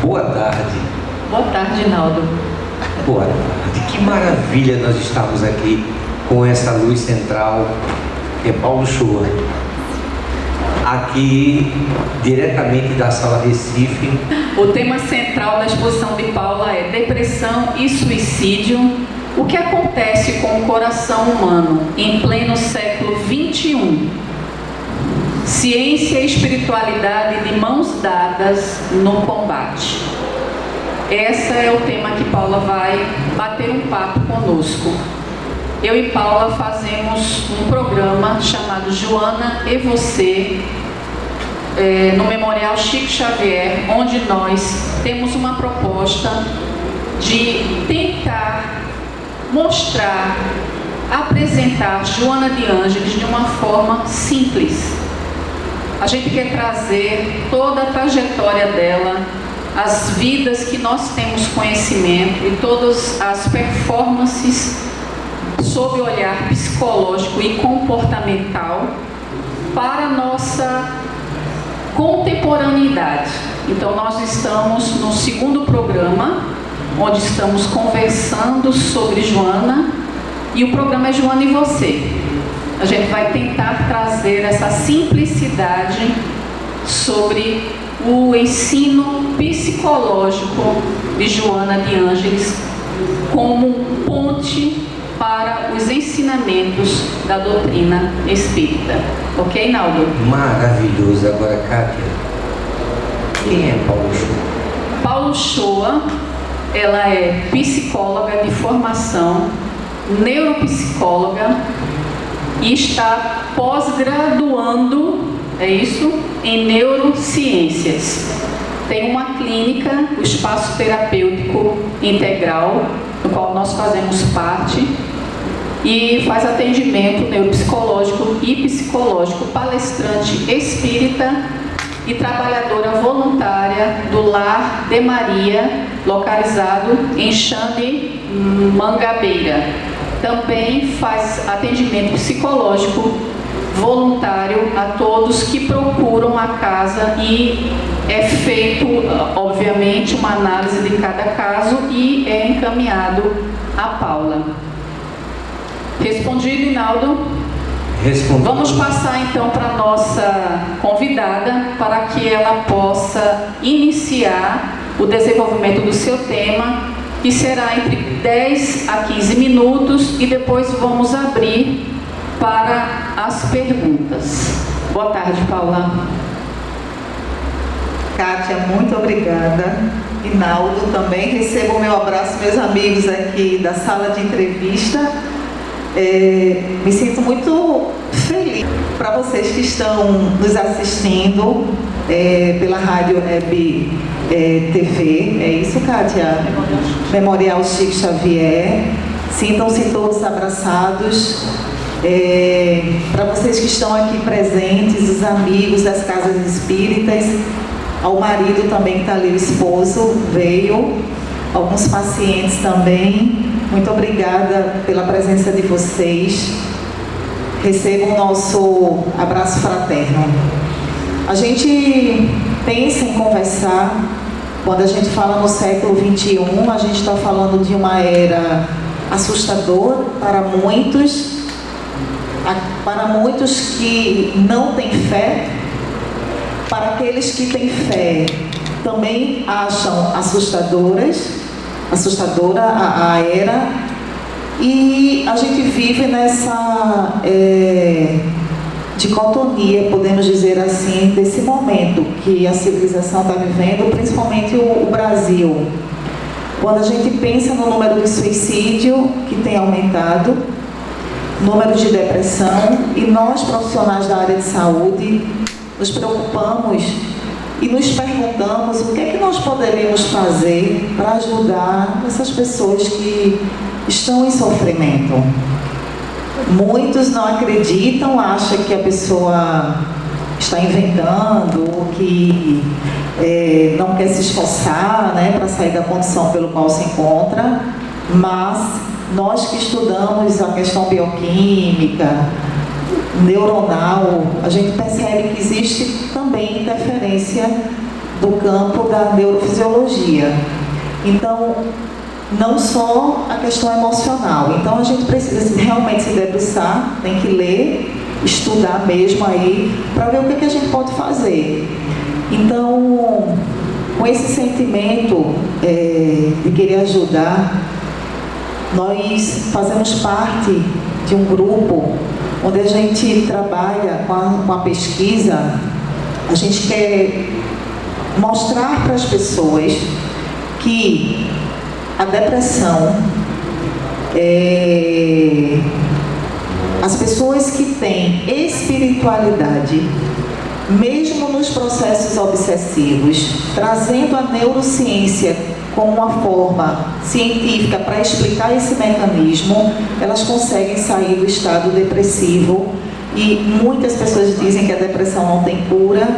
Boa tarde. Boa tarde, Naldo. Boa tarde. Que maravilha nós estamos aqui com essa luz central, que é Paulo Shoa. Aqui, diretamente da Sala Recife. O tema central da exposição de Paula é depressão e suicídio. O que acontece com o coração humano em pleno século XXI? Ciência e espiritualidade de mãos dadas no combate. Esse é o tema que Paula vai bater um papo conosco. Eu e Paula fazemos um programa chamado Joana e Você, no Memorial Chico Xavier, onde nós temos uma proposta de tentar mostrar, apresentar Joana de Ângeles de uma forma simples. A gente quer trazer toda a trajetória dela, as vidas que nós temos conhecimento e todas as performances sob o olhar psicológico e comportamental para a nossa contemporaneidade. Então nós estamos no segundo programa, onde estamos conversando sobre Joana, e o programa é Joana e Você. A gente vai tentar trazer essa simplicidade sobre o ensino psicológico de Joana de Ângeles como ponte para os ensinamentos da doutrina espírita. Ok, Naldo? Maravilhoso. Agora, Kátia, quem é Paulo Shoa? Paulo Shoa, ela é psicóloga de formação, neuropsicóloga, e está pós-graduando, é isso, em neurociências. Tem uma clínica, o Espaço Terapêutico Integral, no qual nós fazemos parte, e faz atendimento neuropsicológico e psicológico, palestrante espírita e trabalhadora voluntária do Lar de Maria, localizado em Xande, Mangabeira. Também faz atendimento psicológico voluntário a todos que procuram a casa, e é feito, obviamente, uma análise de cada caso e é encaminhado a Paula. Respondido, Hinaldo? Respondido. Vamos passar então para a nossa convidada, para que ela possa iniciar o desenvolvimento do seu tema, que será entre 10 a 15 minutos, e depois vamos abrir para as perguntas. Boa tarde, Paula. Kátia, muito obrigada. Hinaldo também. Recebo o meu abraço, meus amigos aqui da sala de entrevista. Me sinto muito feliz para vocês que estão nos assistindo pela Rádio Web TV. É isso, Kátia? Memorial Chico Xavier. Sintam-se todos abraçados. Para vocês que estão aqui presentes, os amigos das casas espíritas, ao marido também que está ali, o esposo veio, alguns pacientes também. Muito obrigada pela presença de vocês. Recebam o nosso abraço fraterno. A gente pensa em conversar, quando a gente fala no século XXI, a gente está falando de uma era assustadora para muitos que não têm fé. Para aqueles que têm fé, também acham assustadora a era, e a gente vive nessa dicotomia, podemos dizer assim, desse momento que a civilização está vivendo, principalmente o Brasil. Quando a gente pensa no número de suicídio que tem aumentado, número de depressão, e nós profissionais da área de saúde nos preocupamos e nos perguntamos o que é que nós poderíamos fazer para ajudar essas pessoas que estão em sofrimento. Muitos não acreditam, acham que a pessoa está inventando, ou que não quer se esforçar, né, para sair da condição pelo qual se encontra, mas nós que estudamos a questão bioquímica, neuronal, a gente percebe que existe também interferência do campo da neurofisiologia. Então, não só a questão emocional. Então, a gente precisa realmente se debruçar, tem que ler, estudar mesmo aí, para ver o que a gente pode fazer. Então, com esse sentimento de querer ajudar, nós fazemos parte de um grupo onde a gente trabalha com a pesquisa. A gente quer mostrar para as pessoas que a depressão, as pessoas que têm espiritualidade, mesmo nos processos obsessivos, trazendo a neurociência como uma forma científica para explicar esse mecanismo, elas conseguem sair do estado depressivo. E muitas pessoas dizem que a depressão não tem cura.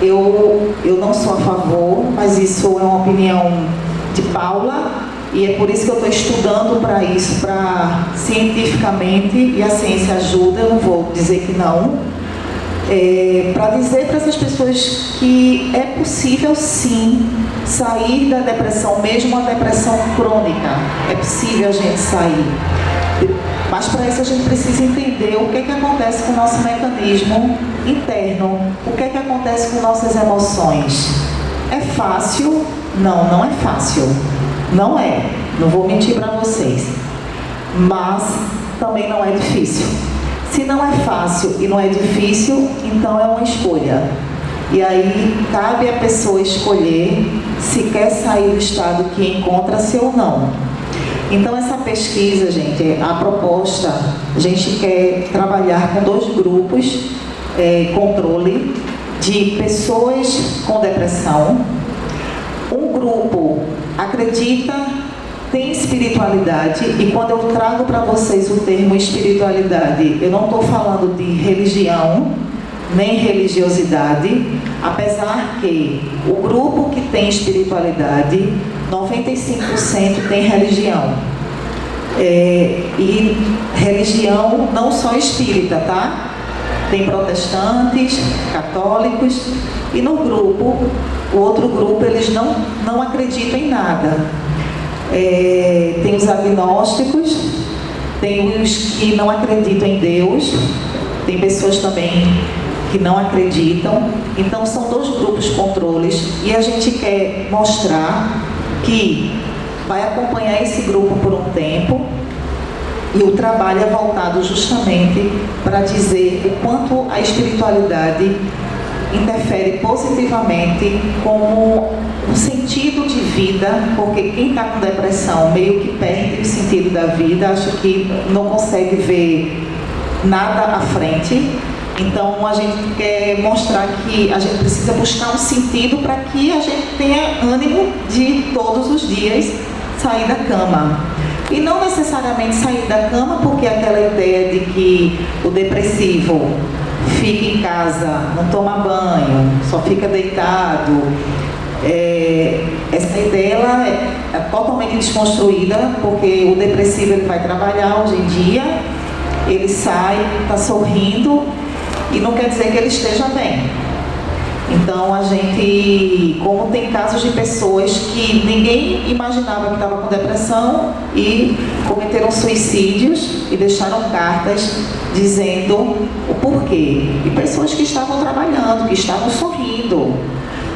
Eu não sou a favor, mas isso é uma opinião de Paula, e é por isso que eu estou estudando para isso, para cientificamente, e a ciência ajuda, eu não vou dizer que não, para dizer para essas pessoas que é possível sim sair da depressão, mesmo a depressão crônica, é possível a gente sair. Mas para isso a gente precisa entender o que acontece com o nosso mecanismo interno, o que acontece com nossas emoções. É fácil? Não, não é fácil. Não é. Não vou mentir para vocês. Mas também não é difícil. Se não é fácil e não é difícil, então é uma escolha. E aí cabe a pessoa escolher se quer sair do estado que encontra-se ou não. Então essa pesquisa, gente, a proposta, a gente quer trabalhar com 2 grupos, controle de pessoas com depressão. Um grupo acredita, tem espiritualidade, e quando eu trago para vocês o termo espiritualidade, eu não estou falando de religião, nem religiosidade, apesar que o grupo que tem espiritualidade, 95% tem religião. E religião não só espírita, tá? Tem protestantes, católicos, e no grupo, o outro grupo, eles não acreditam em nada. Tem os agnósticos, tem os que não acreditam em Deus, tem pessoas também que não acreditam. Então são 2 grupos controles, e a gente quer mostrar que vai acompanhar esse grupo por um tempo, e o trabalho é voltado justamente para dizer o quanto a espiritualidade interfere positivamente como um sentido de vida, porque quem está com depressão meio que perde o sentido da vida, acha que não consegue ver nada à frente. Então a gente quer mostrar que a gente precisa buscar um sentido para que a gente tenha ânimo de todos os dias sair da cama. E não necessariamente sair da cama porque aquela ideia de que o depressivo fica em casa, não toma banho, só fica deitado. Essa ideia ela é totalmente desconstruída, porque o depressivo ele vai trabalhar hoje em dia, ele sai, está sorrindo, e não quer dizer que ele esteja bem. Então a gente, como tem casos de pessoas que ninguém imaginava que estava com depressão e cometeram suicídios e deixaram cartas dizendo o porquê. E pessoas que estavam trabalhando, que estavam sorrindo.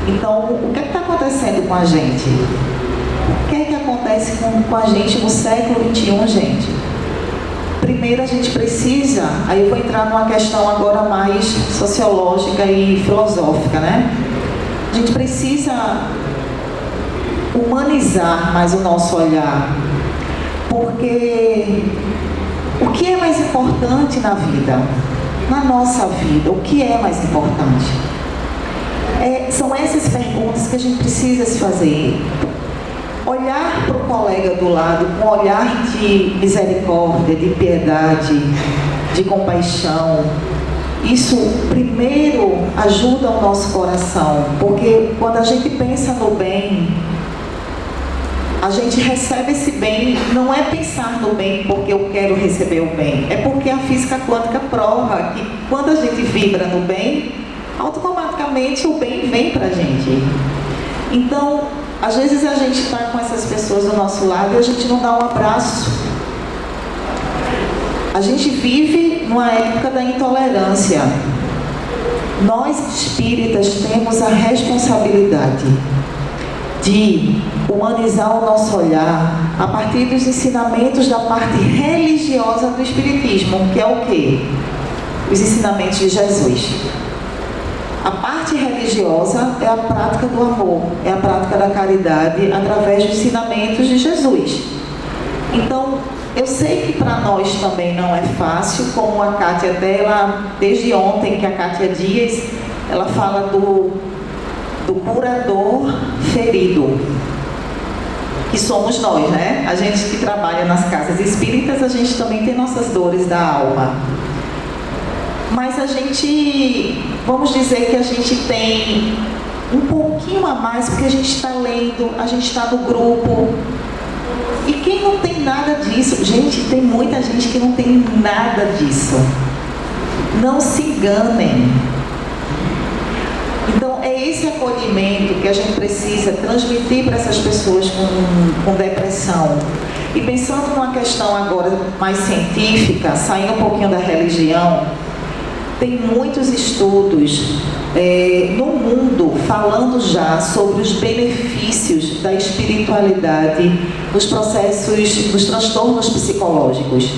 Então, o que está acontecendo com a gente? O que acontece com a gente no século XXI, gente? Primeiro a gente precisa, aí eu vou entrar numa questão agora mais sociológica e filosófica, né? A gente precisa humanizar mais o nosso olhar, porque o que é mais importante na vida? Na nossa vida, o que é mais importante? São essas perguntas que a gente precisa se fazer. Olhar para o colega do lado com um olhar de misericórdia, de piedade, de compaixão, isso primeiro ajuda o nosso coração, porque quando a gente pensa no bem, a gente recebe esse bem, não é pensar no bem porque eu quero receber o bem, é porque a física quântica prova que quando a gente vibra no bem, automaticamente automaticamente o bem vem para a gente. Então, às vezes a gente está com essas pessoas do nosso lado e a gente não dá um abraço. A gente vive numa época da intolerância. Nós espíritas temos a responsabilidade de humanizar o nosso olhar a partir dos ensinamentos da parte religiosa do Espiritismo, que é o quê? Os ensinamentos de Jesus. A parte religiosa é a prática do amor, é a prática da caridade através dos ensinamentos de Jesus. Então, eu sei que para nós também não é fácil, como a Kátia até, desde ontem que a Kátia Dias, ela fala do curador ferido, que somos nós, né? A gente que trabalha nas casas espíritas, a gente também tem nossas dores da alma. Mas a gente, vamos dizer que a gente tem um pouquinho a mais, porque a gente está lendo, a gente está no grupo. E quem não tem nada disso? Gente, tem muita gente que não tem nada disso. Não se enganem. Então, é esse acolhimento que a gente precisa transmitir para essas pessoas com depressão. E pensando numa questão agora mais científica, saindo um pouquinho da religião, tem muitos estudos no mundo falando já sobre os benefícios da espiritualidade nos processos, nos transtornos psicológicos.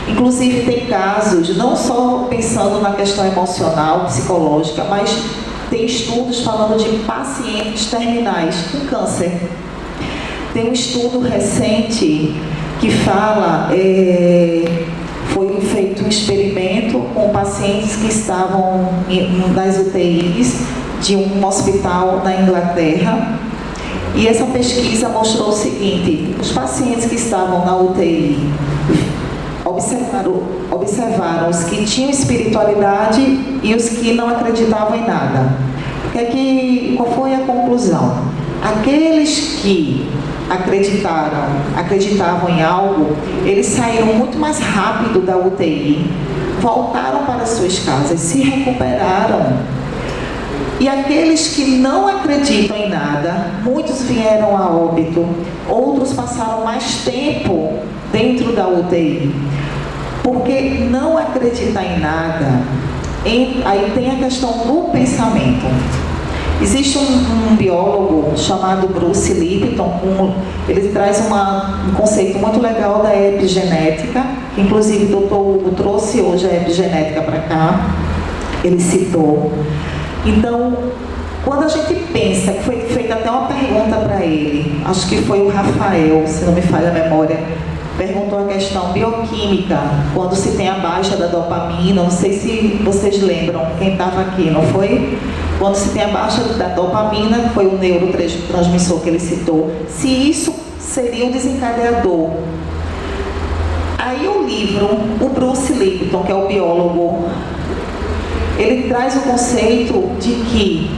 Inclusive tem casos, não só pensando na questão emocional, psicológica, mas tem estudos falando de pacientes terminais com câncer. Tem um estudo recente que fala, foi feito um experimento com pacientes que estavam nas UTIs de um hospital na Inglaterra. E essa pesquisa mostrou o seguinte: os pacientes que estavam na UTI observaram os que tinham espiritualidade e os que não acreditavam em nada. Qual foi a conclusão? Aqueles que acreditavam em algo, eles saíram muito mais rápido da UTI, voltaram para suas casas, se recuperaram. E aqueles que não acreditam em nada, muitos vieram a óbito, outros passaram mais tempo dentro da UTI. Porque não acreditar em nada, aí tem a questão do pensamento. Existe um biólogo chamado Bruce Lipton, ele traz um conceito muito legal da epigenética, que inclusive o Dr. Hugo trouxe hoje a epigenética para cá, ele citou. Então, quando a gente pensa, que foi feita até uma pergunta para ele, acho que foi o Rafael, se não me falha a memória, perguntou a questão bioquímica, quando se tem a baixa da dopamina, não sei se vocês lembram, quem estava aqui, não foi? Quando se tem a baixa da dopamina, foi o neurotransmissor que ele citou, se isso seria um desencadeador. Aí o livro, o Bruce Lipton, que é o biólogo, ele traz o conceito de que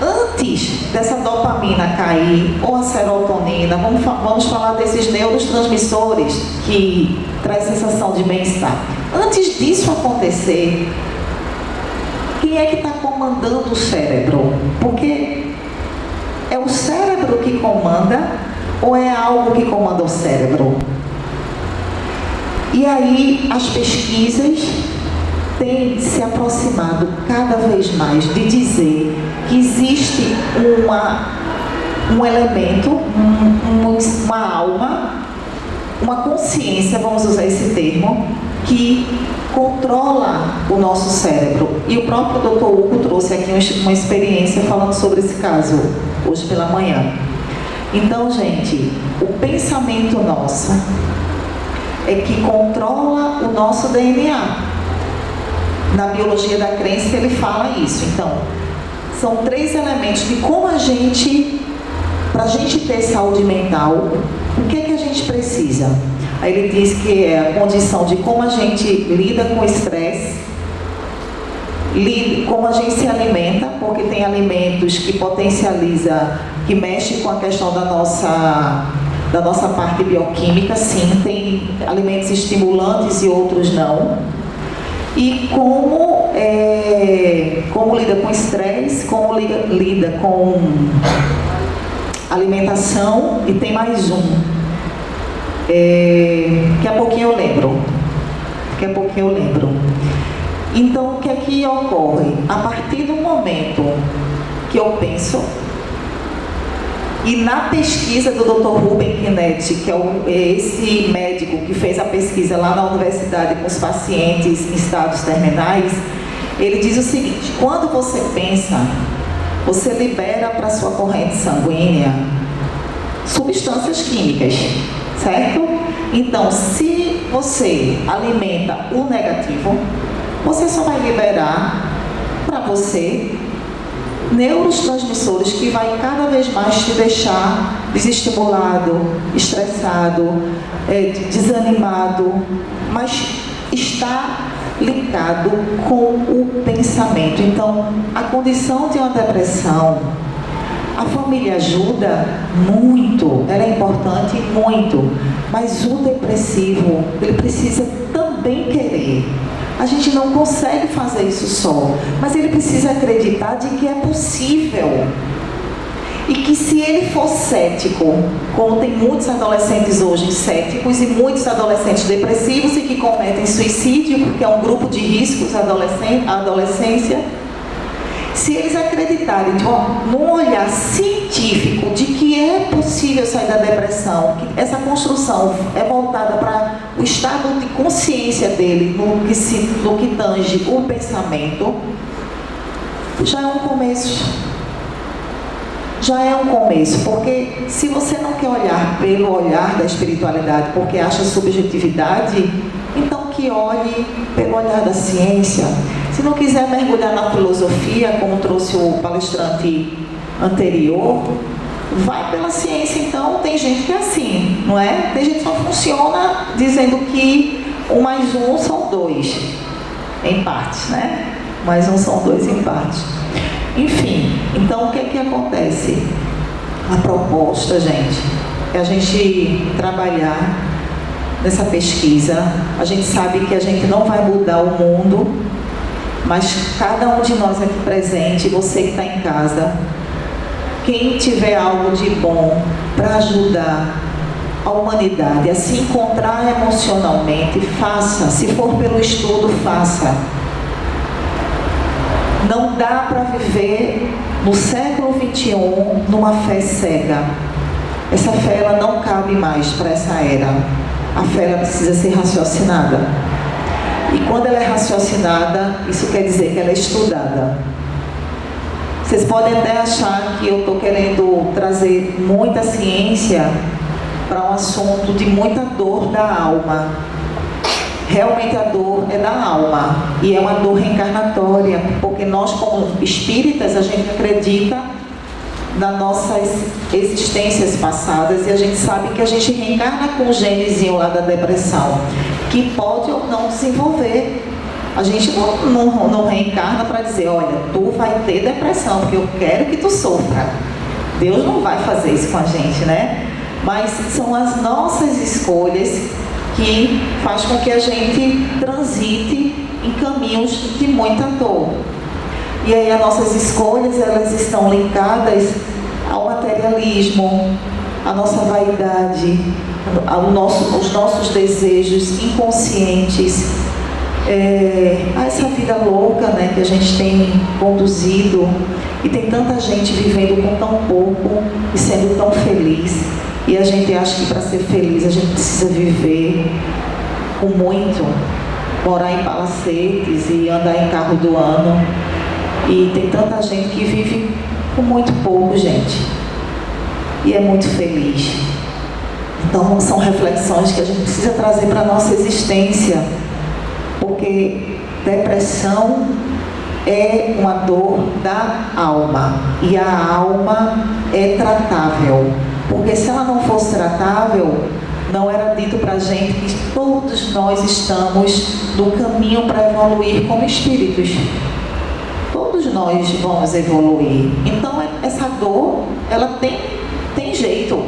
antes dessa dopamina cair, ou a serotonina, vamos falar desses neurotransmissores que traz sensação de bem-estar. Antes disso acontecer, quem é que está comandando o cérebro? Porque é o cérebro que comanda ou é algo que comanda o cérebro? E aí as pesquisas têm se aproximado cada vez mais de dizer que existe um elemento, uma alma, uma consciência, vamos usar esse termo, que controla o nosso cérebro. E o próprio Dr. Hugo trouxe aqui uma experiência falando sobre esse caso, hoje pela manhã. Então, gente, o pensamento nosso é que controla o nosso DNA. Na biologia da crença ele fala isso. Então, são 3 elementos de como a gente, para a gente ter saúde mental, o que é que a gente precisa? Aí ele diz que é a condição de como a gente lida com o estresse, como a gente se alimenta, porque tem alimentos que potencializa, que mexe com a questão da nossa parte bioquímica, sim, tem alimentos estimulantes e outros não. e como lida com estresse, como lida com alimentação, e tem mais um. Daqui a pouquinho eu lembro. Então, o que é que ocorre? A partir do momento que eu penso, e na pesquisa do Dr. Ruben Chinetti, que é esse médico que fez a pesquisa lá na universidade com os pacientes em estados terminais, ele diz o seguinte: quando você pensa, você libera para a sua corrente sanguínea substâncias químicas, certo? Então, se você alimenta o negativo, você só vai liberar para você neurotransmissores que vai cada vez mais te deixar desestimulado, estressado, desanimado, mas está ligado com o pensamento. Então, a condição de uma depressão, a família ajuda muito, ela é importante muito, mas o depressivo, ele precisa também querer. A gente não consegue fazer isso só, mas ele precisa acreditar de que é possível. E que se ele for cético, como tem muitos adolescentes hoje céticos e muitos adolescentes depressivos e que cometem suicídio, porque é um grupo de riscos a adolescência, se eles acreditarem num olhar científico de que é possível sair da depressão, que essa construção é voltada para o estado de consciência dele, no que tange o pensamento, já é um começo. Já é um começo, porque se você não quer olhar pelo olhar da espiritualidade, porque acha subjetividade, então que olhe pelo olhar da ciência. Se não quiser mergulhar na filosofia, como trouxe o palestrante anterior, vai pela ciência. Então, tem gente que é assim, não é? Tem gente que só funciona dizendo que 1 mais 1 são 2, em partes, né? 1 mais 1 são 2 em partes. Enfim, então o que é que acontece? A proposta, gente, é a gente trabalhar nessa pesquisa. A gente sabe que a gente não vai mudar o mundo, mas cada um de nós aqui presente, você que está em casa, quem tiver algo de bom para ajudar a humanidade a se encontrar emocionalmente, faça. Se for pelo estudo, faça. Não dá para viver no século XXI numa fé cega. Essa fé, ela não cabe mais para essa era. A fé, ela precisa ser raciocinada. E quando ela é raciocinada, isso quer dizer que ela é estudada. Vocês podem até achar que eu estou querendo trazer muita ciência para um assunto de muita dor da alma. Realmente a dor é da alma, e é uma dor reencarnatória, porque nós, como espíritas, a gente acredita nas nossas existências passadas, e a gente sabe que a gente reencarna com o genezinho lá da depressão, que pode ou não desenvolver. A gente não reencarna para dizer, olha, tu vai ter depressão, porque eu quero que tu sofra. Deus não vai fazer isso com a gente, né? Mas são as nossas escolhas que faz com que a gente transite em caminhos de muita dor. E aí as nossas escolhas, elas estão linkadas ao materialismo, à nossa vaidade, os nossos desejos inconscientes, a essa vida louca, né, que a gente tem conduzido, e tem tanta gente vivendo com tão pouco e sendo tão feliz. E a gente acha que para ser feliz a gente precisa viver com muito, morar em palacetes e andar em carro do ano. E tem tanta gente que vive com muito pouco, gente. E é muito feliz. Então são reflexões que a gente precisa trazer para a nossa existência. Porque depressão é uma dor da alma. E a alma é tratável. Porque se ela não fosse tratável, não era dito para a gente que todos nós estamos no caminho para evoluir como espíritos. Todos nós vamos evoluir. Então, essa dor, ela tem jeito.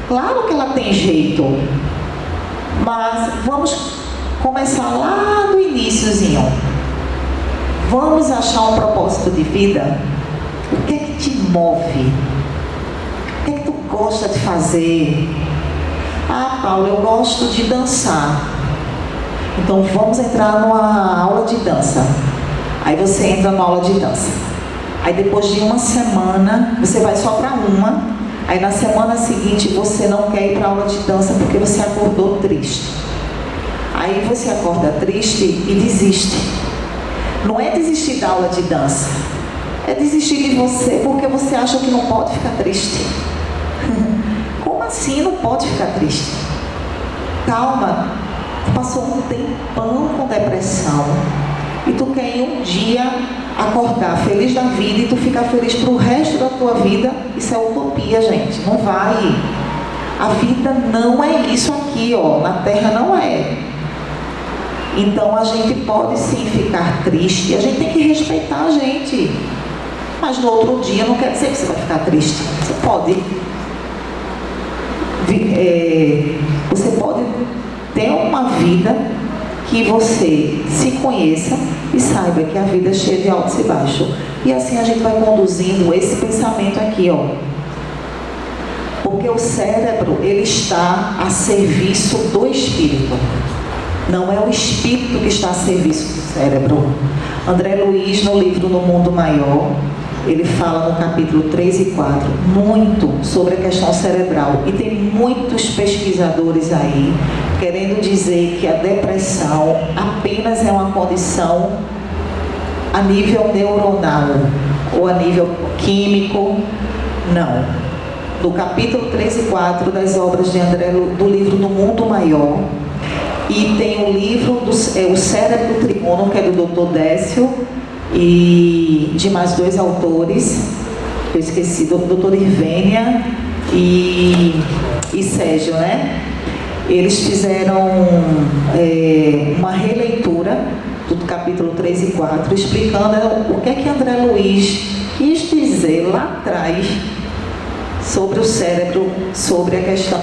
Claro que ela tem jeito. Mas vamos começar lá no iniciozinho. Vamos achar um propósito de vida? O que é que te move? O que é que tu gosta de fazer? Ah, Paulo, eu gosto de dançar. Então vamos entrar numa aula de dança. Aí você entra numa aula de dança. Aí depois de uma semana, você vai só para uma. Aí na semana seguinte você não quer ir para a aula de dança porque você acordou triste. Aí você acorda triste e desiste. Não é desistir da aula de dança. É desistir de você porque você acha que não pode ficar triste. Como assim não pode ficar triste? Calma, tu passou um tempão com depressão e tu quer em um dia acordar feliz da vida e tu ficar feliz pro resto da tua vida. Isso é utopia, gente, não vai. A vida não é isso aqui, ó, na Terra não é. Então a gente pode sim ficar triste, a gente tem que respeitar a gente. Mas no outro dia não quer dizer que você vai ficar triste. Você pode ter uma vida que você se conheça e saiba que a vida é cheia de altos e baixos. E assim a gente vai conduzindo esse pensamento aqui, ó. Porque o cérebro, ele está a serviço do espírito. Não é o espírito que está a serviço do cérebro. André Luiz, no livro No Mundo Maior, ele fala no capítulo 3 e 4 muito sobre a questão cerebral. E tem muitos pesquisadores aí querendo dizer que a depressão apenas é uma condição a nível neuronal ou a nível químico. Não. No capítulo 3 e 4 das obras de André, do livro No Mundo Maior, e tem o livro O Cérebro Tribuno, que é do Dr. Décio, e de mais dois autores, eu esqueci, do Dr. Irvênia e Sérgio, né? Eles fizeram uma releitura do capítulo 3 e 4, explicando o que é que André Luiz quis dizer lá atrás sobre o cérebro, sobre a questão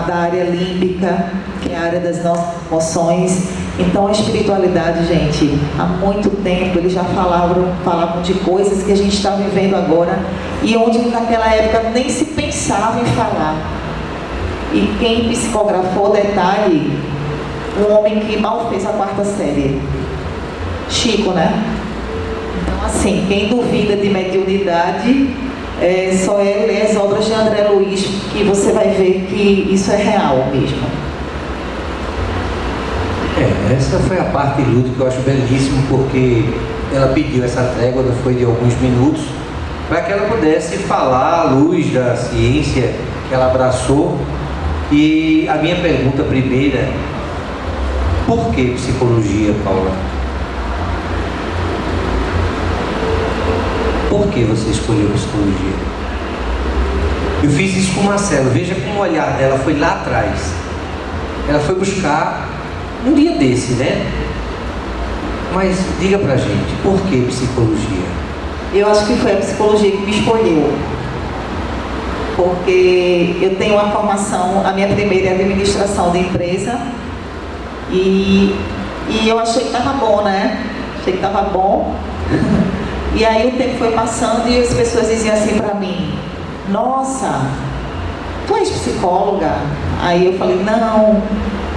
da área límbica, que é a área das nossas emoções. Então a espiritualidade, gente, há muito tempo eles já falavam de coisas que a gente está vivendo agora e onde naquela época nem se pensava em falar. E quem psicografou, detalhe, um homem que mal fez a 4ª série, Chico, né? Então assim, quem duvida de mediunidade, só é ler as obras de André Luiz que você vai ver que isso é real mesmo. Essa foi a parte lúdica que eu acho belíssimo, porque ela pediu essa trégua, foi de alguns minutos, para que ela pudesse falar à luz da ciência que ela abraçou. E a minha pergunta primeira: por que psicologia, Paula? Por que você escolheu psicologia? Eu fiz isso com o Marcelo. Veja como o olhar dela foi lá atrás. Ela foi buscar um dia desse, né? Mas diga pra gente, por que psicologia? Eu acho que foi a psicologia que me escolheu. Porque eu tenho uma formação, a minha primeira é administração de empresa. E eu achei que estava bom, né? Achei que estava bom. E aí o tempo foi passando e as pessoas diziam assim pra mim: nossa, tu és psicóloga? Aí eu falei: não.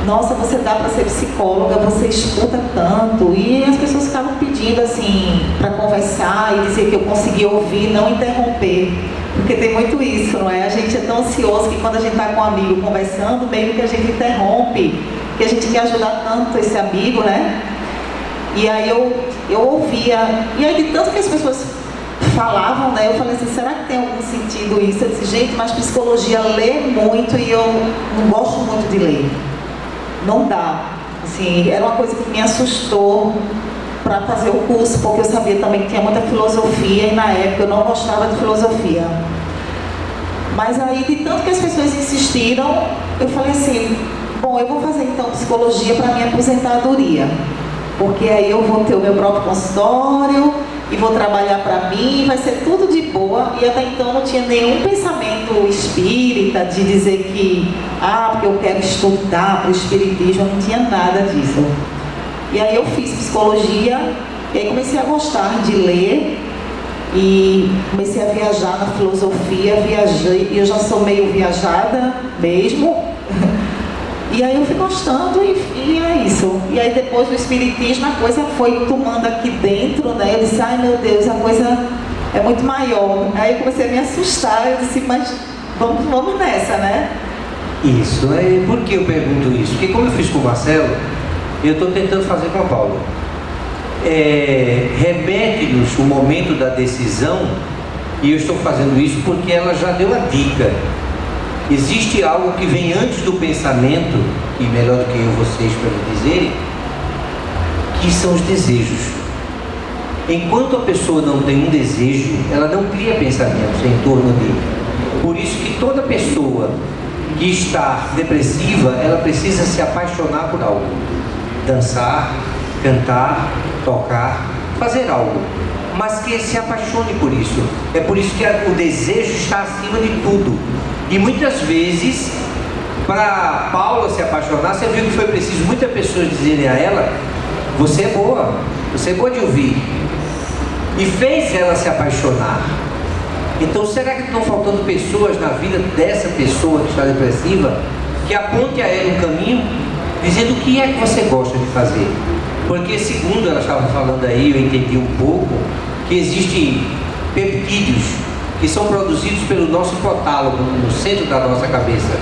Nossa, você dá para ser psicóloga, você escuta tanto. E as pessoas ficavam pedindo assim para conversar e dizer que eu conseguia ouvir, não interromper. Porque tem muito isso, não é? A gente é tão ansioso que quando a gente está com um amigo conversando, meio que a gente interrompe, que a gente quer ajudar tanto esse amigo, né? E aí eu ouvia, e aí de tanto que as pessoas falavam, né? Eu falei assim: será que tem algum sentido isso? Eu disse: gente, mas psicologia lê muito e eu não gosto muito de ler. Não dá. Assim, era uma coisa que me assustou para fazer o curso, porque eu sabia também que tinha muita filosofia e na época eu não gostava de filosofia. Mas aí, de tanto que as pessoas insistiram, eu falei assim: bom, eu vou fazer então psicologia para minha aposentadoria, porque aí eu vou ter o meu próprio consultório, e vou trabalhar para mim, vai ser tudo de boa. E até então não tinha nenhum pensamento espírita de dizer que, porque eu quero estudar para o espiritismo, não tinha nada disso. E aí eu fiz psicologia, e aí comecei a gostar de ler, e comecei a viajar na filosofia, viajei, e eu já sou meio viajada mesmo. E aí eu fui gostando e é isso. E aí depois do espiritismo a coisa foi tomando aqui dentro, né? Eu disse, ai meu Deus, a coisa é muito maior. Aí eu comecei a me assustar, eu disse, mas vamos nessa, né? Isso, por que eu pergunto isso? Porque como eu fiz com o Marcelo, eu estou tentando fazer com a Paula. Remete-nos o momento da decisão, e eu estou fazendo isso porque ela já deu a dica. Existe algo que vem antes do pensamento, e melhor do que eu, vocês, para me dizerem, que são os desejos. Enquanto a pessoa não tem um desejo, ela não cria pensamentos em torno dele. Por isso que toda pessoa que está depressiva, ela precisa se apaixonar por algo. Dançar, cantar, tocar, fazer algo. Mas que se apaixone por isso. É por isso que o desejo está acima de tudo. E muitas vezes, para Paula se apaixonar, você viu que foi preciso muitas pessoas dizerem a ela, você é boa de ouvir. E fez ela se apaixonar. Então será que estão faltando pessoas na vida dessa pessoa que está depressiva, que aponte a ela um caminho, dizendo o que é que você gosta de fazer? Porque segundo ela estava falando aí, eu entendi um pouco, que existem peptídeos que são produzidos pelo nosso hipotálamo, no centro da nossa cabeça.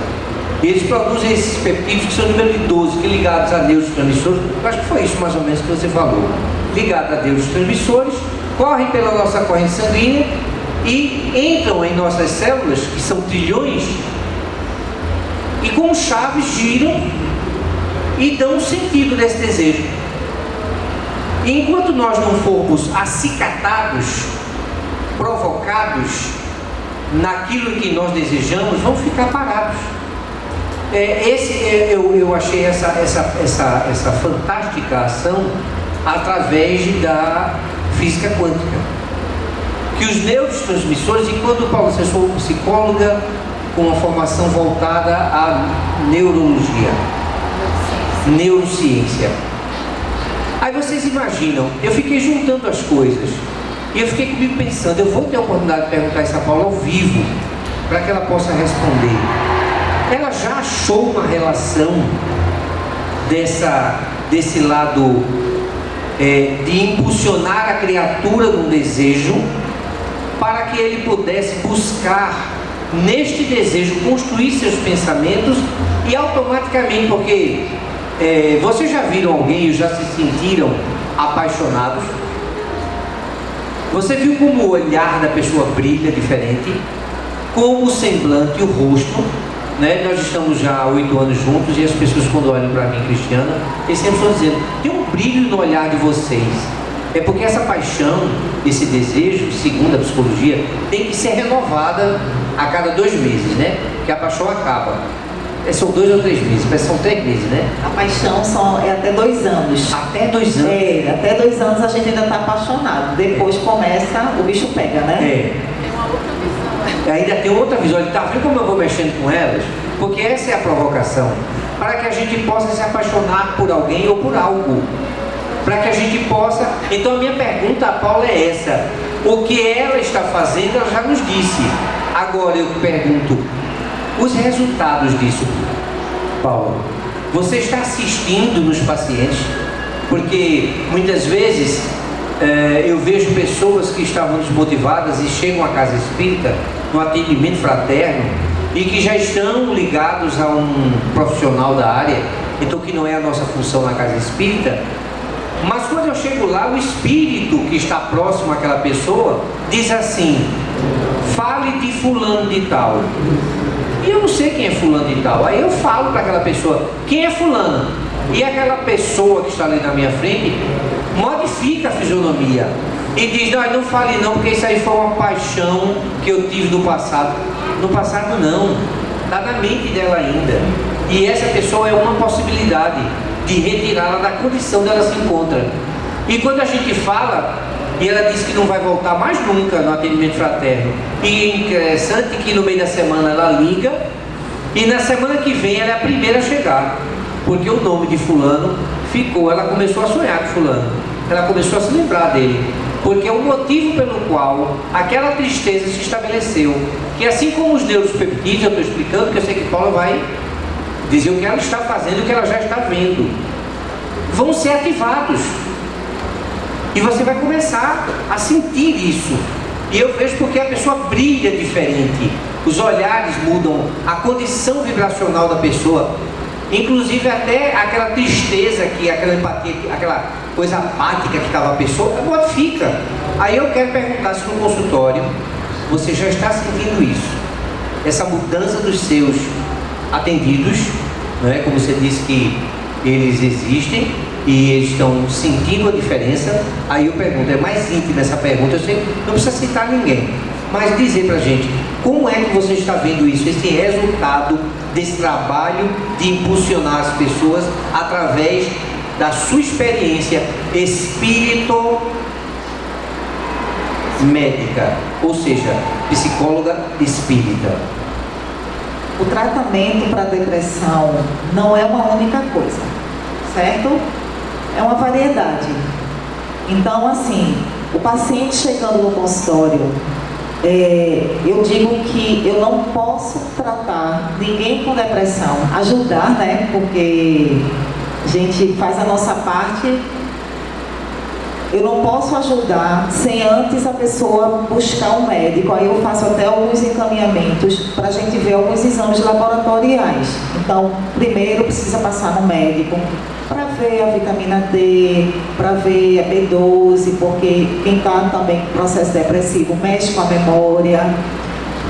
E eles produzem esses peptídeos que são número de 12, que ligados a neurotransmissores, eu acho que foi isso mais ou menos que você falou, ligados a neurotransmissores, correm pela nossa corrente sanguínea e entram em nossas células, que são trilhões, e como chaves giram e dão sentido desse desejo. E enquanto nós não formos acicatados, provocados naquilo que nós desejamos, vamos ficar parados. Eu achei essa fantástica ação através da física quântica, que os neurotransmissores, e quando Paulo acessou uma psicóloga com uma formação voltada à neurologia, neurociência. Aí vocês imaginam, eu fiquei juntando as coisas. E eu fiquei comigo pensando, eu vou ter a oportunidade de perguntar isso a Paula ao vivo, para que ela possa responder. Ela já achou uma relação desse lado de impulsionar a criatura num desejo, para que ele pudesse buscar, neste desejo, construir seus pensamentos e automaticamente, porque vocês já viram alguém e já se sentiram apaixonados? Você viu como o olhar da pessoa brilha diferente? Como o semblante, o rosto, né? Nós estamos já há 8 anos juntos e as pessoas quando olham para mim, Cristiana, eles sempre estão dizendo, tem um brilho no olhar de vocês. É porque essa paixão, esse desejo, segundo a psicologia, tem que ser renovada a cada 2 meses, né? Que a paixão acaba. São 2 ou 3 meses, parece que são 3 meses, né? A paixão é até 2 anos. Até 2 anos? Até 2 anos a gente ainda está apaixonado. Depois começa, o bicho pega, né? Tem uma outra visão. Ainda tem outra visão. Ele está vendo como eu vou mexendo com elas? Porque essa é a provocação. Para que a gente possa se apaixonar por alguém ou por algo. Para que a gente possa... Então a minha pergunta a Paula é essa. O que ela está fazendo, ela já nos disse. Agora eu pergunto... Os resultados disso, Paulo, você está assistindo nos pacientes? Porque muitas vezes eu vejo pessoas que estavam desmotivadas e chegam à casa espírita no atendimento fraterno e que já estão ligados a um profissional da área, então que não é a nossa função na casa espírita, mas quando eu chego lá, o espírito que está próximo àquela pessoa diz assim, fale de fulano de tal. E eu não sei quem é fulano de tal. Aí eu falo para aquela pessoa, quem é fulano? E aquela pessoa que está ali na minha frente modifica a fisionomia e diz, não fale não, porque isso aí foi uma paixão que eu tive no passado. No passado não, está na mente dela ainda. E essa pessoa é uma possibilidade de retirá-la da condição dela se encontra. E quando a gente fala, E ela disse que não vai voltar mais nunca no atendimento fraterno. E é interessante que no meio da semana ela liga, e na semana que vem ela é a primeira a chegar, porque o nome de fulano ficou, ela começou a sonhar com fulano, ela começou a se lembrar dele, porque é o motivo pelo qual aquela tristeza se estabeleceu, que assim como os neuropeptídeos, eu estou explicando, que eu sei que Paula vai dizer o que ela está fazendo e o que ela já está vendo, vão ser ativados, e você vai começar a sentir isso. E eu vejo porque a pessoa brilha diferente, os olhares mudam, a condição vibracional da pessoa, inclusive até aquela tristeza, aquela empatia, aquela coisa apática que estava a pessoa, modifica. Aí eu quero perguntar se no consultório você já está sentindo isso, essa mudança dos seus atendidos, não é? Como você disse que eles existem e eles estão sentindo a diferença. Aí eu pergunto, é mais íntima essa pergunta, eu sei, não precisa citar ninguém, mas dizer pra gente, como é que você está vendo isso, esse resultado desse trabalho de impulsionar as pessoas através da sua experiência espírito médica, ou seja, psicóloga espírita? O tratamento para depressão não é uma única coisa, certo? É uma variedade. Então, assim, o paciente chegando no consultório, eu digo que eu não posso tratar ninguém com depressão, ajudar, né? Porque a gente faz a nossa parte. Eu não posso ajudar sem antes a pessoa buscar um médico. Aí eu faço até alguns encaminhamentos para a gente ver alguns exames laboratoriais. Então, primeiro precisa passar no médico para ver a vitamina D, para ver a B12, porque quem está também com processo depressivo mexe com a memória,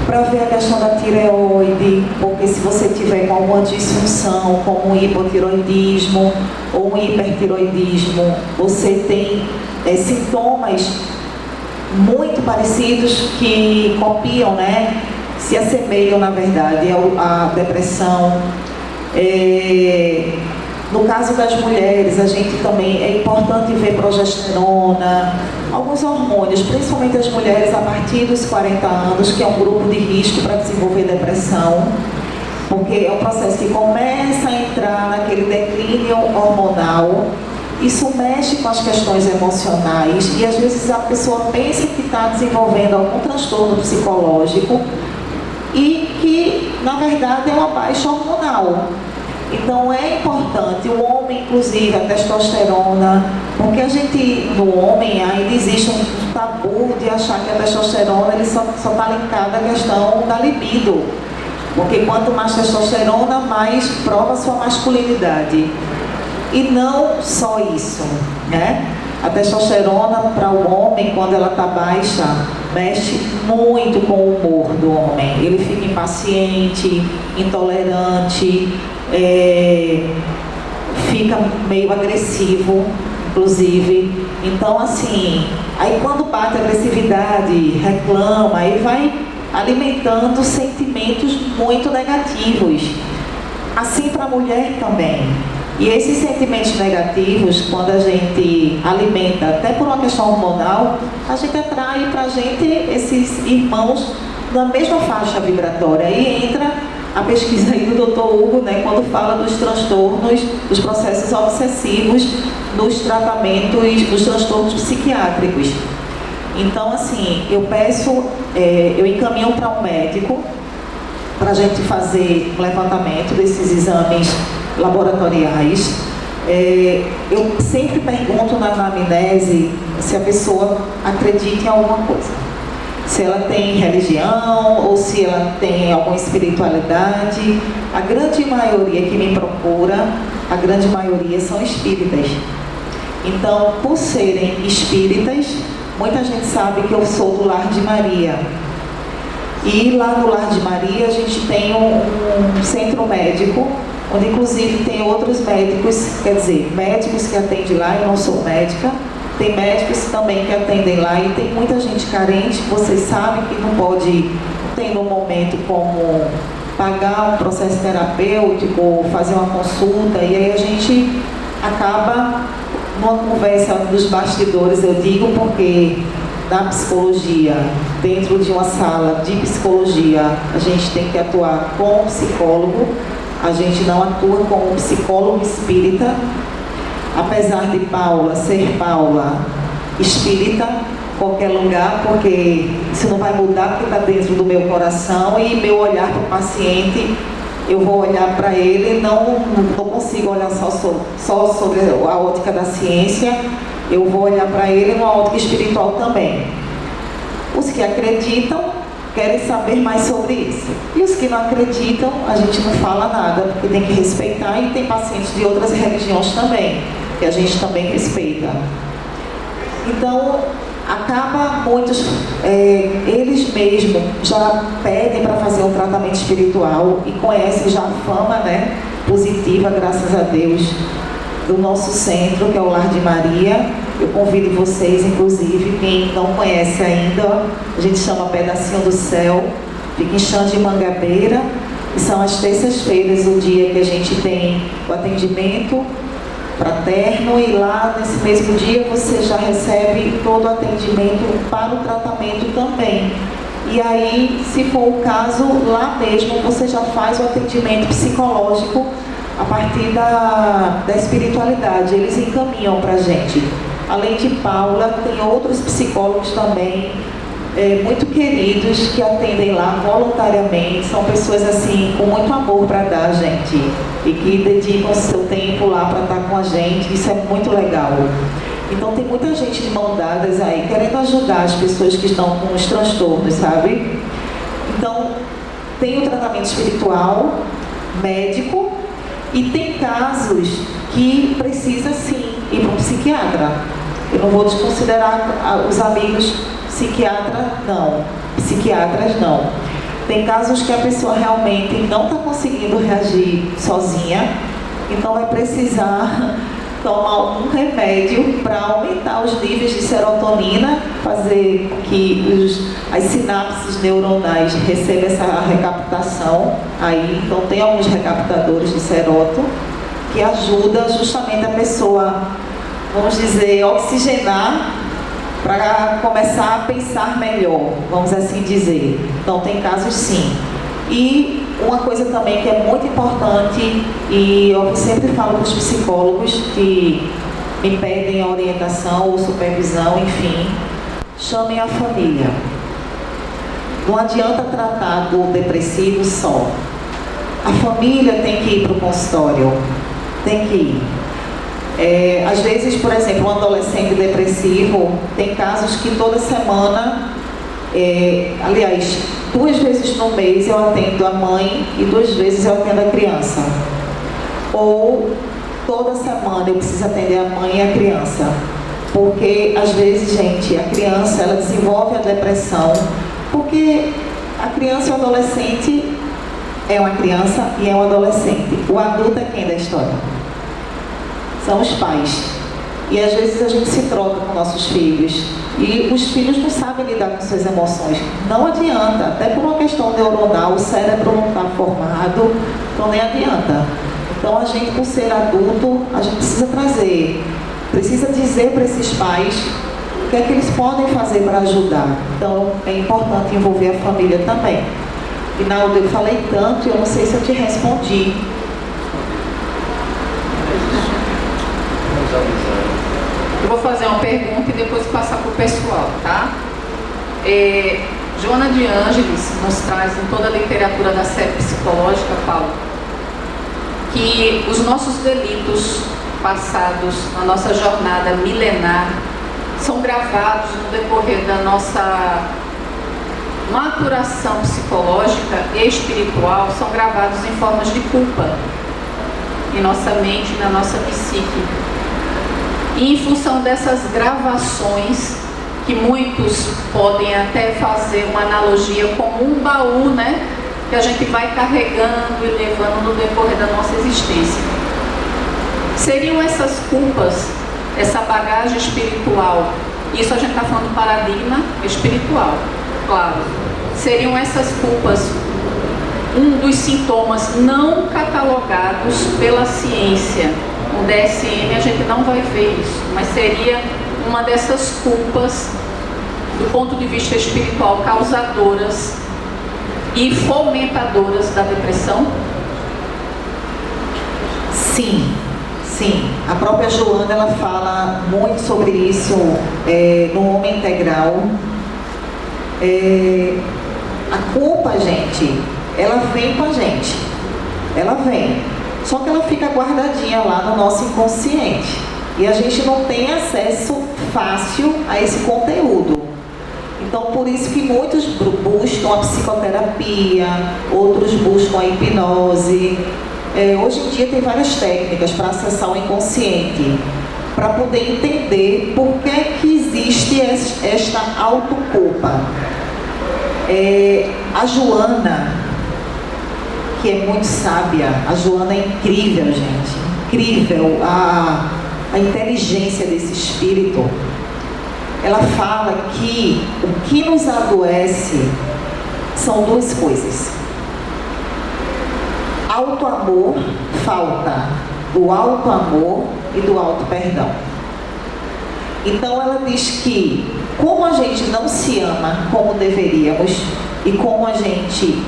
para ver a questão da tireoide, porque se você tiver com alguma disfunção, como um hipotiroidismo ou um hipertiroidismo, você tem sintomas muito parecidos que copiam, né? Se assemelham, na verdade, à depressão. No caso das mulheres, a gente também é importante ver progesterona, alguns hormônios, principalmente as mulheres a partir dos 40 anos, que é um grupo de risco para desenvolver depressão, porque é um processo que começa a entrar naquele declínio hormonal. Isso mexe com as questões emocionais e às vezes a pessoa pensa que está desenvolvendo algum transtorno psicológico e que, na verdade, é uma baixa hormonal. Então é importante, o homem, inclusive, a testosterona, porque a gente, no homem, ainda existe um tabu de achar que a testosterona ele só está linkada à questão da libido. Porque quanto mais testosterona, mais prova sua masculinidade. E não só isso, né? A testosterona para o homem, quando ela está baixa, mexe muito com o humor do homem. Ele fica impaciente, intolerante, fica meio agressivo, inclusive. Então, assim, aí quando bate a agressividade, reclama, aí vai alimentando sentimentos muito negativos. Assim para a mulher também. E esses sentimentos negativos, quando a gente alimenta, até por uma questão hormonal, a gente atrai para a gente esses irmãos da mesma faixa vibratória. Aí entra a pesquisa aí do Dr. Hugo, né, quando fala dos transtornos, dos processos obsessivos, dos tratamentos, dos transtornos psiquiátricos. Então, assim, eu peço, eu encaminho para um médico, para a gente fazer um levantamento desses exames laboratoriais. Eu sempre pergunto na anamnese se a pessoa acredita em alguma coisa, se ela tem religião ou se ela tem alguma espiritualidade. A grande maioria que me procura, a grande maioria são espíritas. Então, por serem espíritas, muita gente sabe que eu sou do Lar de Maria. E lá no Lar de Maria a gente tem um centro médico, onde inclusive tem outros médicos, quer dizer, médicos que atendem lá, eu não sou médica, tem médicos também que atendem lá e tem muita gente carente, vocês sabem que não pode, não tem no momento como pagar um processo terapêutico, fazer uma consulta, e aí a gente acaba numa conversa dos bastidores, eu digo porque na psicologia, dentro de uma sala de psicologia, a gente tem que atuar com um psicólogo, a gente não atua com um psicólogo espírita, apesar de Paula ser Paula espírita, qualquer lugar, porque isso não vai mudar porque está dentro do meu coração e meu olhar para o paciente, eu vou olhar para ele, não consigo olhar só sobre a ótica da ciência, eu vou olhar para ele numa ótica espiritual também. Os que acreditam querem saber mais sobre isso. E os que não acreditam, a gente não fala nada, porque tem que respeitar, e tem pacientes de outras religiões também, que a gente também respeita. Então, acaba muitos, eles mesmos já pedem para fazer um tratamento espiritual e conhecem já a fama, né, positiva, graças a Deus, do nosso centro, que é o Lar de Maria. Eu convido vocês, inclusive, quem não conhece ainda, a gente chama Pedacinho do Céu, fica em Chão de Mangabeira, e são as terças-feiras o dia que a gente tem o atendimento fraterno, e lá nesse mesmo dia você já recebe todo o atendimento para o tratamento também. E aí, se for o caso, lá mesmo você já faz o atendimento psicológico a partir da espiritualidade, eles encaminham para a gente. Além de Paula, tem outros psicólogos também, muito queridos, que atendem lá voluntariamente, são pessoas assim, com muito amor para dar, gente, e que dedicam seu tempo lá para estar com a gente, isso é muito legal. Então tem muita gente de mão dadas aí, querendo ajudar as pessoas que estão com os transtornos, sabe? Então, tem o tratamento espiritual, médico, e tem casos que precisa sim ir para um psiquiatra. Eu não vou desconsiderar os amigos psiquiatras não. Tem casos que a pessoa realmente não está conseguindo reagir sozinha, então vai precisar tomar um remédio para aumentar os níveis de serotonina, fazer que as sinapses neuronais recebam essa recaptação. Aí, então tem alguns recaptadores de serótono que ajuda justamente a pessoa, vamos dizer, oxigenar para começar a pensar melhor, vamos assim dizer. Então tem casos sim. E uma coisa também que é muito importante, e eu sempre falo para os psicólogos que me pedem a orientação ou supervisão, enfim, chamem a família. Não adianta tratar do depressivo só. A família tem que ir para o consultório, tem que ir. Às vezes, por exemplo, um adolescente depressivo, tem casos que toda semana, aliás, 2 vezes no mês eu atendo a mãe e 2 vezes eu atendo a criança. Ou toda semana eu preciso atender a mãe e a criança. Porque, às vezes, gente, a criança, ela desenvolve a depressão, porque a criança e o adolescente é uma criança e é um adolescente. O adulto é quem da história? São os pais. E às vezes a gente se troca com nossos filhos. E os filhos não sabem lidar com suas emoções. Não adianta. Até por uma questão neuronal, o cérebro não está formado, então nem adianta. Então a gente, por ser adulto, a gente precisa dizer para esses pais o que é que eles podem fazer para ajudar. Então é importante envolver a família também. Rinaldo, eu falei tanto e eu não sei se eu te respondi. Eu vou fazer uma pergunta e depois passar para o pessoal, tá? Joana de Ângeles nos traz em toda a literatura da série psicológica, Paulo, que os nossos delitos passados na nossa jornada milenar são gravados no decorrer da nossa maturação psicológica e espiritual, são gravados em formas de culpa em nossa mente, na nossa psique. E em função dessas gravações, que muitos podem até fazer uma analogia como um baú, né? Que a gente vai carregando e levando no decorrer da nossa existência. Seriam essas culpas, essa bagagem espiritual, isso a gente está falando do paradigma espiritual, claro. Seriam essas culpas um dos sintomas não catalogados pela ciência no DSM a gente não vai ver isso, mas seria uma dessas culpas, do ponto de vista espiritual, causadoras e fomentadoras da depressão? Sim, sim. A própria Joana, ela fala muito sobre isso no Homem Integral. A culpa, gente, ela vem com a gente. Ela vem. Só que ela fica guardadinha lá no nosso inconsciente. E a gente não tem acesso fácil a esse conteúdo. Então, por isso que muitos buscam a psicoterapia, outros buscam a hipnose. Hoje em dia tem várias técnicas para acessar o inconsciente, para poder entender por que existe esta autoculpa. A Joana, que é muito sábia, a Joana é incrível, gente, incrível a inteligência desse espírito. Ela fala que o que nos adoece são duas coisas. Auto-amor, falta do auto-amor e do auto-perdão. Então ela diz que como a gente não se ama como deveríamos e como a gente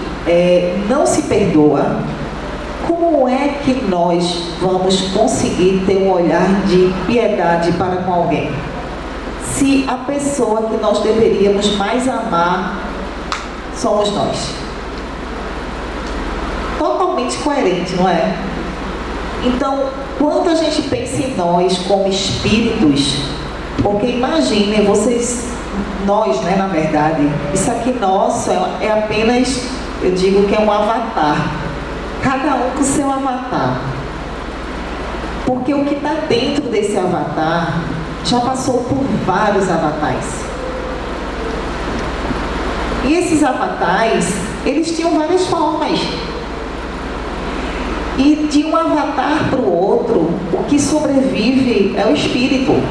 não se perdoa, como é que nós vamos conseguir ter um olhar de piedade para com alguém? Se a pessoa que nós deveríamos mais amar somos nós. Totalmente coerente, não é? Então, quando a gente pensa em nós como espíritos, porque imaginem vocês, nós, né, na verdade, isso aqui nosso é apenas, eu digo que é um avatar. Cada um com seu avatar. Porque o que está dentro desse avatar já passou por vários avatares. E esses avatares, eles tinham várias formas. E de um avatar para o outro, o que sobrevive é o espírito.